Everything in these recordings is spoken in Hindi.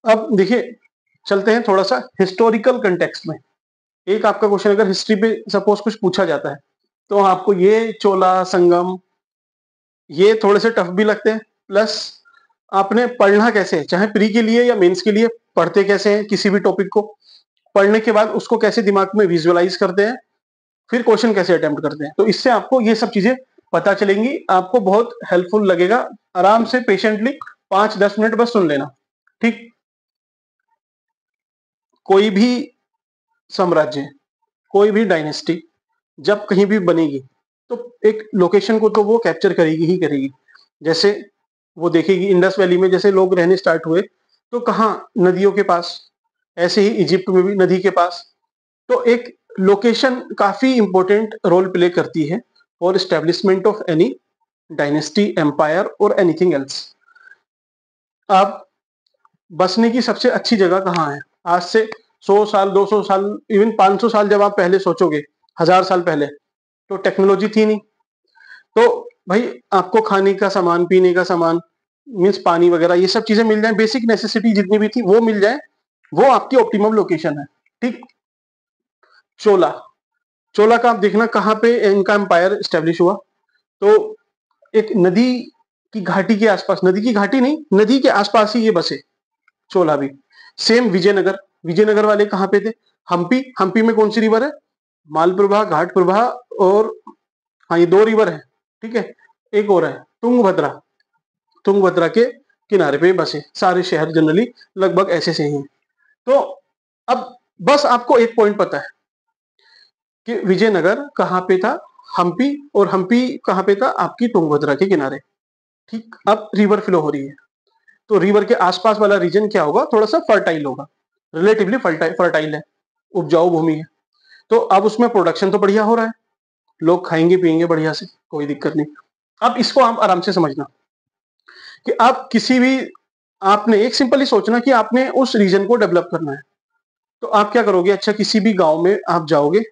अब देखिए, चलते हैं थोड़ा सा हिस्टोरिकल कंटेक्स्ट में। एक आपका क्वेश्चन अगर हिस्ट्री पे सपोज कुछ पूछा जाता है, तो आपको ये चोला संगम ये थोड़े से टफ भी लगते हैं, प्लस आपने पढ़ना कैसे है, चाहे प्री के लिए या मेंस के लिए पढ़ते कैसे हैं किसी भी टॉपिक को, पढ़ने के बाद उसको कैसे दिमाग में विजुअलाइज करते हैं, फिर क्वेश्चन कैसे अटेम्प्ट करते हैं, तो इससे आपको ये सब चीजें पता चलेंगी, आपको बहुत हेल्पफुल लगेगा। आराम से पेशेंटली 5-10 मिनट बस सुन लेना, ठीक। कोई भी साम्राज्य, कोई भी डायनेस्टी जब कहीं भी बनेगी, तो एक लोकेशन को तो वो कैप्चर करेगी ही करेगी। जैसे वो देखेगी इंडस वैली में जैसे लोग रहने स्टार्ट हुए, तो कहाँ, नदियों के पास। ऐसे ही इजिप्ट में भी नदी के पास। तो एक लोकेशन काफी इंपॉर्टेंट रोल प्ले करती है for establishment of any dynasty, empire और एनीथिंग एल्स। अब बसने की सबसे अच्छी जगह कहाँ है? आज से 100 साल, 200 साल, इवन 500 साल जब आप पहले सोचोगे, 1000 साल पहले, तो टेक्नोलॉजी थी नहीं। तो भाई आपको खाने का सामान, पीने का सामान, मीन्स पानी वगैरह, ये सब चीजें मिल जाए, बेसिक नेसेसिटी जितनी भी थी वो मिल जाए, वो आपकी ऑप्टिमम लोकेशन है, ठीक। चोला, चोला का आप देखना कहाँ पे इनका एम्पायर स्टेब्लिश हुआ, तो एक नदी की घाटी के आसपास, नदी की घाटी नहीं, नदी के आसपास ही ये बसे, चोला भी। सेम विजयनगर, विजयनगर वाले कहाँ पे थे? हम्पी, हम्पी में कौन सी रिवर है? मालप्रभा, घाटप्रभा, और हाँ ये 2 रिवर है, ठीक है। एक और है तुंगभद्रा, तुंगभद्रा के किनारे पे बसे सारे शहर, जनरली लगभग ऐसे से ही हैं। तो अब बस आपको एक पॉइंट पता है कि विजयनगर कहाँ पे था, हम्पी, और हम्पी कहाँ पे था? आपकी तुंगभद्रा के किनारे, ठीक। अब रिवर फ्लो हो रही है, तो रिवर के आसपास वाला रीजन क्या होगा? थोड़ा सा फर्टाइल होगा, रिलेटिवली फर्टाइल है, उपजाऊ भूमि है। तो अब उसमें प्रोडक्शन तो बढ़िया हो रहा है, लोग खाएंगे पिएंगे बढ़िया से, कोई दिक्कत नहीं। अब इसको आप आराम से समझना कि आप किसी भी, आपने एक सिंपली सोचना कि आपने उस रीजन को डेवलप करना है, तो आप क्या करोगे? अच्छा, किसी भी गांव में आप जाओगे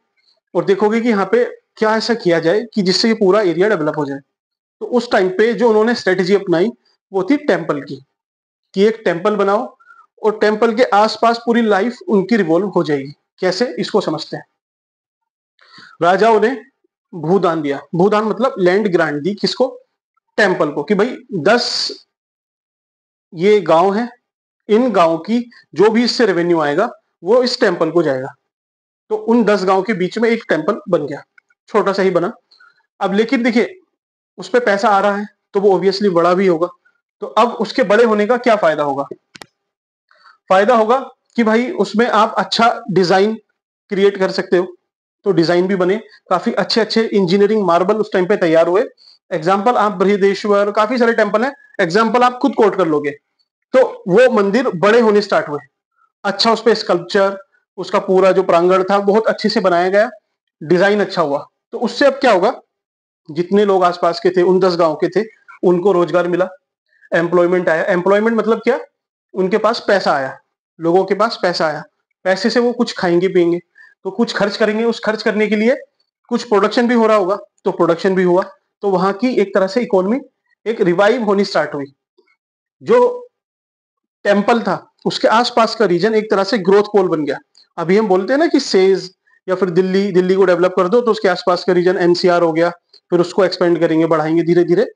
और देखोगे कि यहाँ पे क्या ऐसा किया जाए कि जिससे ये पूरा एरिया डेवलप हो जाए। तो उस टाइम पे जो उन्होंने स्ट्रेटेजी अपनाई, वो थी टेम्पल की, कि एक टेम्पल बनाओ और टेम्पल के आसपास पूरी लाइफ उनकी रिवॉल्व हो जाएगी। कैसे, इसको समझते हैं। राजाओं ने भूदान दिया, भूदान मतलब लैंड ग्रांट दी, किसको? टेम्पल को, कि भाई 10 ये गांव है, इन गांव की जो भी इससे रेवेन्यू आएगा वो इस टेम्पल को जाएगा। तो उन 10 गांव के बीच में एक टेम्पल बन गया, छोटा सा ही बना। अब लेकिन देखिए, उस पर पैसा आ रहा है तो वो ऑब्वियसली बड़ा भी होगा। तो अब उसके बड़े होने का क्या फायदा होगा? फायदा होगा कि भाई उसमें आप अच्छा डिजाइन क्रिएट कर सकते हो, तो डिजाइन भी बने, काफी अच्छे अच्छे इंजीनियरिंग मार्बल उस टाइम पे तैयार हुए। एग्जाम्पल आप बृहदेश्वर, काफी सारे टेम्पल हैं, एग्जाम्पल आप खुद कोट कर लोगे। तो वो मंदिर बड़े होने स्टार्ट हुए, अच्छा उस पर स्कल्पचर, उसका पूरा जो प्रांगण था बहुत अच्छे से बनाया गया, डिजाइन अच्छा हुआ। तो उससे अब क्या होगा? जितने लोग आसपास के थे, उन 10 गांव के थे, उनको रोजगार मिला, एम्प्लॉयमेंट आया। एम्प्लॉयमेंट मतलब क्या? उनके पास पैसा आया, लोगों के पास पैसा आया, पैसे से वो कुछ खाएंगे पिएंगे, तो कुछ खर्च करेंगे, उस खर्च करने के लिए कुछ प्रोडक्शन भी हो रहा होगा, तो प्रोडक्शन भी हुआ। तो वहां की एक तरह से इकोनॉमी एक रिवाइव होनी स्टार्ट हुई। जो टेम्पल था उसके आसपास का रीजन एक तरह से ग्रोथ पोल बन गया। अभी हम बोलते हैं ना कि सेज, या फिर दिल्ली, दिल्ली को डेवलप कर दो तो उसके आसपास का रीजन एनसीआर हो गया, फिर उसको एक्सपेंड करेंगे, बढ़ाएंगे, धीरे धीरे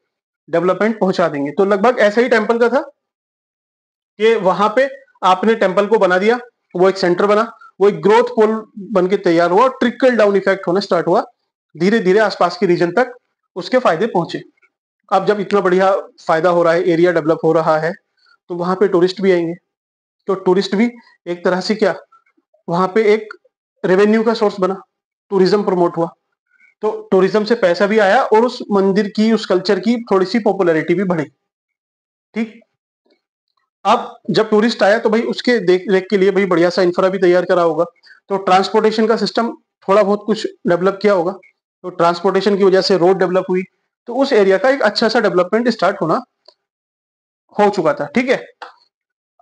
डेवलपमेंट पहुंचा देंगे। तो लगभग ऐसा ही टेम्पल का था कि वहां पे आपने टेम्पल को बना दिया, वो एक सेंटर बना, वो एक ग्रोथ पोल बन के तैयार हुआ, ट्रिकल डाउन इफेक्ट होना स्टार्ट हुआ, धीरे धीरे आसपास के रीजन तक उसके फायदे पहुंचे। अब जब इतना बढ़िया फायदा हो रहा है, एरिया डेवलप हो रहा है, तो वहां पे टूरिस्ट भी आएंगे। तो टूरिस्ट भी एक तरह से क्या, वहां पे एक रेवेन्यू का सोर्स बना, टूरिज्म प्रमोट हुआ। तो टूरिज्म से पैसा भी आया और उस मंदिर की, उस कल्चर की थोड़ी सी पॉपुलैरिटी भी बढ़ी, ठीक। अब जब टूरिस्ट आया तो भाई उसके देख रेख के लिए भाई बढ़िया सा इंफ्रा भी तैयार करा होगा, तो ट्रांसपोर्टेशन का सिस्टम थोड़ा बहुत कुछ डेवलप किया होगा, तो ट्रांसपोर्टेशन की वजह से रोड डेवलप हुई, तो उस एरिया का एक अच्छा सा डेवलपमेंट स्टार्ट होना हो चुका था, ठीक है।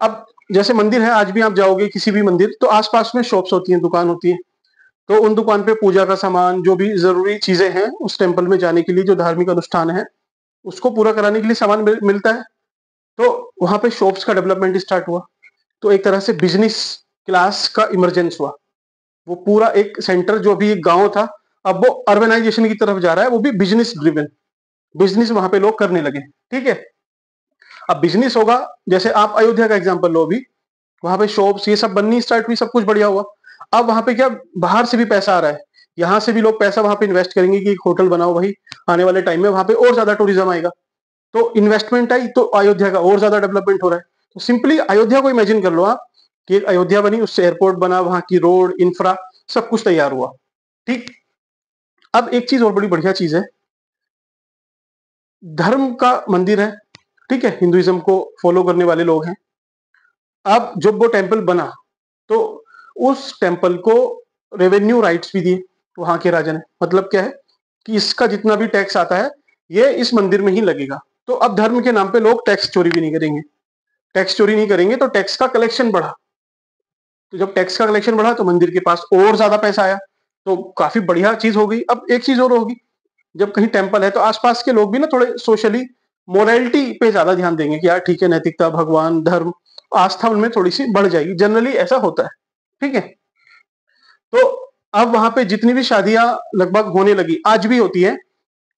अब जैसे मंदिर है, आज भी आप जाओगे किसी भी मंदिर, तो आसपास में शॉप्स होती हैं, दुकान होती है, तो उन दुकान पे पूजा का सामान, जो भी जरूरी चीजें हैं उस टेम्पल में जाने के लिए, जो धार्मिक अनुष्ठान है उसको पूरा कराने के लिए सामान मिलता है। तो वहां पे शॉप्स का डेवलपमेंट स्टार्ट हुआ, तो एक तरह से बिजनेस क्लास का इमरजेंस हुआ। वो पूरा एक सेंटर जो अभी एक गांव था, अब वो अर्बनाइजेशन की तरफ जा रहा है, वो भी बिजनेस ड्रिवन। बिजनेस वहां पे लोग करने लगे। ठीक है, अब बिजनेस होगा, जैसे आप अयोध्या का एग्जांपल लो, अभी वहां पे शॉप्स ये सब बननी स्टार्ट हुई, सब कुछ बढ़िया हुआ। अब वहां पे क्या, बाहर से भी पैसा आ रहा है, यहाँ से भी लोग पैसा वहां पे इन्वेस्ट करेंगे कि एक होटल बनाओ, वही आने वाले टाइम में वहां पे और ज्यादा टूरिज्म आएगा। तो इन्वेस्टमेंट आई तो अयोध्या का और ज्यादा डेवलपमेंट हो रहा है। तो सिंपली अयोध्या को इमेजिन कर लो आप कि एक अयोध्या बनी, उससे एयरपोर्ट बना, वहां की रोड इंफ्रा सब कुछ तैयार हुआ। ठीक, अब एक चीज और बड़ी बढ़िया चीज है, धर्म का मंदिर है, ठीक है, हिंदुइज्म को फॉलो करने वाले लोग हैं। अब जब वो टेम्पल बना तो उस टेम्पल को रेवेन्यू राइट्स भी दिए वहां के राजा ने। मतलब क्या है कि इसका जितना भी टैक्स आता है ये इस मंदिर में ही लगेगा। तो अब धर्म के नाम पे लोग टैक्स चोरी भी नहीं करेंगे। टैक्स चोरी नहीं करेंगे तो टैक्स का कलेक्शन बढ़ा। तो जब टैक्स का कलेक्शन बढ़ा तो मंदिर के पास और ज्यादा पैसा आया। तो काफी बढ़िया चीज हो गई। अब एक चीज और होगी, जब कहीं टेम्पल है तो आसपास के लोग भी ना थोड़े सोशली मोरालिटी पे ज्यादा ध्यान देंगे कि यार ठीक है, नैतिकता, भगवान, धर्म, आस्था उनमें थोड़ी सी बढ़ जाएगी। जनरली ऐसा होता है। ठीक है, तो अब वहां पे जितनी भी शादियां लगभग होने लगी, आज भी होती है,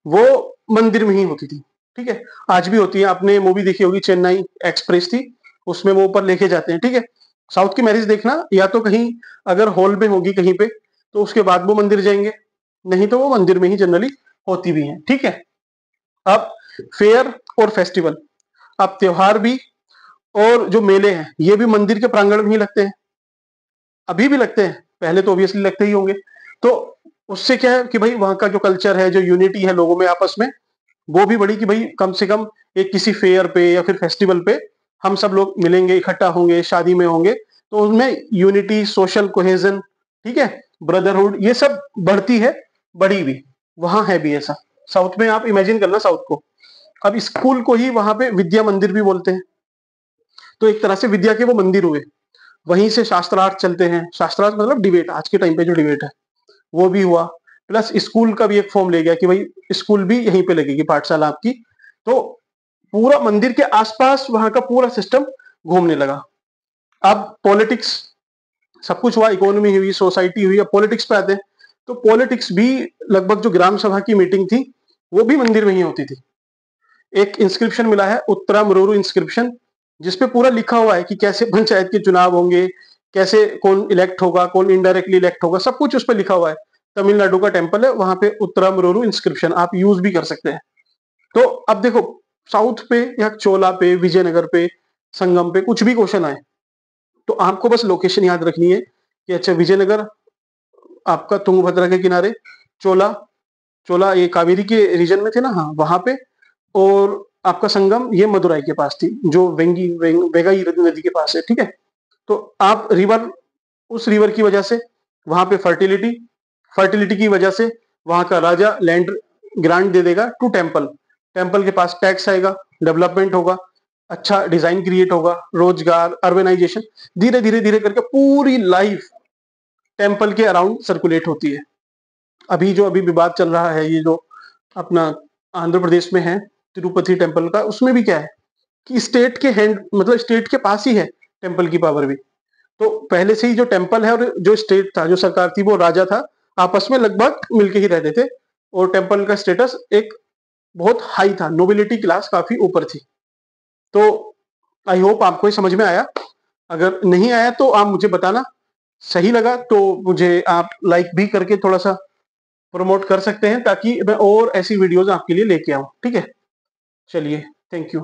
वो मंदिर में ही होती थी। ठीक है, आज भी होती है। आपने मूवी देखी होगी, चेन्नई एक्सप्रेस थी, उसमें वो ऊपर लेके जाते हैं। ठीक है, साउथ की मैरिज देखना, या तो कहीं अगर हॉल में होगी कहीं पे तो उसके बाद वो मंदिर जाएंगे, नहीं तो वो मंदिर में ही जनरली होती भी है। ठीक है, अब फेयर और फेस्टिवल, अब त्योहार भी और जो मेले हैं ये भी मंदिर के प्रांगण में ही लगते हैं। अभी भी लगते हैं, पहले तो ऑब्वियसली लगते ही होंगे। तो उससे क्या है कि भाई वहां का जो कल्चर है, जो यूनिटी है लोगों में आपस में, वो भी बढ़ी कि भाई कम से कम एक किसी फेयर पे या फिर फेस्टिवल पे हम सब लोग मिलेंगे, इकट्ठा होंगे, शादी में होंगे, तो उनमें यूनिटी, सोशल कोहेजन, ठीक है, ब्रदरहुड, ये सब बढ़ती है, बढ़ी भी। वहां है भी ऐसा। साउथ में आप इमेजिन करना साउथ को, अब स्कूल को ही वहां पे विद्या मंदिर भी बोलते हैं। तो एक तरह से विद्या के वो मंदिर हुए। वहीं से शास्त्रार्थ चलते हैं। शास्त्रार्थ मतलब डिबेट, आज के टाइम पे जो डिबेट है वो भी हुआ। प्लस स्कूल का भी एक फॉर्म ले गया कि भाई स्कूल भी यहीं पे लगेगी, पाठशाला आपकी। तो पूरा मंदिर के आसपास वहां का पूरा सिस्टम घूमने लगा। अब पॉलिटिक्स, सब कुछ हुआ, इकोनॉमी हुई, सोसाइटी हुई, अब पॉलिटिक्स पे आते हैं। तो पॉलिटिक्स भी लगभग जो ग्राम सभा की मीटिंग थी वो भी मंदिर में ही होती थी। एक इंस्क्रिप्शन मिला है, उत्तरा मरोरू इंस्क्रिप्शन, जिसपे पूरा लिखा हुआ है कि कैसे पंचायत के चुनाव होंगे, कैसे कौन इलेक्ट होगा, कौन इनडायरेक्टली इलेक्ट होगा, सब कुछ उस पर लिखा हुआ है। तमिलनाडु का टेम्पल है वहां पे, उत्तरा मरोरू इंस्क्रिप्शन, आप यूज भी कर सकते हैं। तो अब देखो, साउथ पे या चोला पे, विजयनगर पे, संगम पे कुछ भी क्वेश्चन आए तो आपको बस लोकेशन याद रखनी है कि अच्छा विजयनगर आपका तुंगभद्रा के किनारे, चोला, चोला ये कावेरी के रीजन में थे ना, हाँ वहां पे, और आपका संगम ये मदुराई के पास थी, जो वेगाई नदी के पास है। ठीक है, तो आप रिवर, उस रिवर की वजह से वहां पे फर्टिलिटी, फर्टिलिटी की वजह से वहां का राजा लैंड ग्रांट दे देगा टू टेम्पल। टेम्पल के पास टैक्स आएगा, डेवलपमेंट होगा, अच्छा डिजाइन क्रिएट होगा, रोजगार, अर्बेनाइजेशन, धीरे धीरे धीरे करके पूरी लाइफ टेम्पल के अराउंड सर्कुलेट होती है। अभी जो अभी विवाद चल रहा है, ये जो अपना आंध्र प्रदेश में है तिरुपति टेम्पल का, उसमें भी क्या है कि स्टेट के हैंड, मतलब स्टेट के पास ही है टेम्पल की पावर भी। तो पहले से ही जो टेम्पल है और जो स्टेट था, जो सरकार थी, वो राजा था, आपस में लगभग मिलके ही रहते थे। और टेम्पल का स्टेटस एक बहुत हाई था, नोबिलिटी क्लास काफी ऊपर थी। तो आई होप आपको ये समझ में आया। अगर नहीं आया तो आप मुझे बताना। सही लगा तो मुझे आप लाइक भी करके थोड़ा सा प्रमोट कर सकते हैं, ताकि मैं और ऐसी वीडियोस आपके लिए लेके आऊं। ठीक है, चलिए, थैंक यू।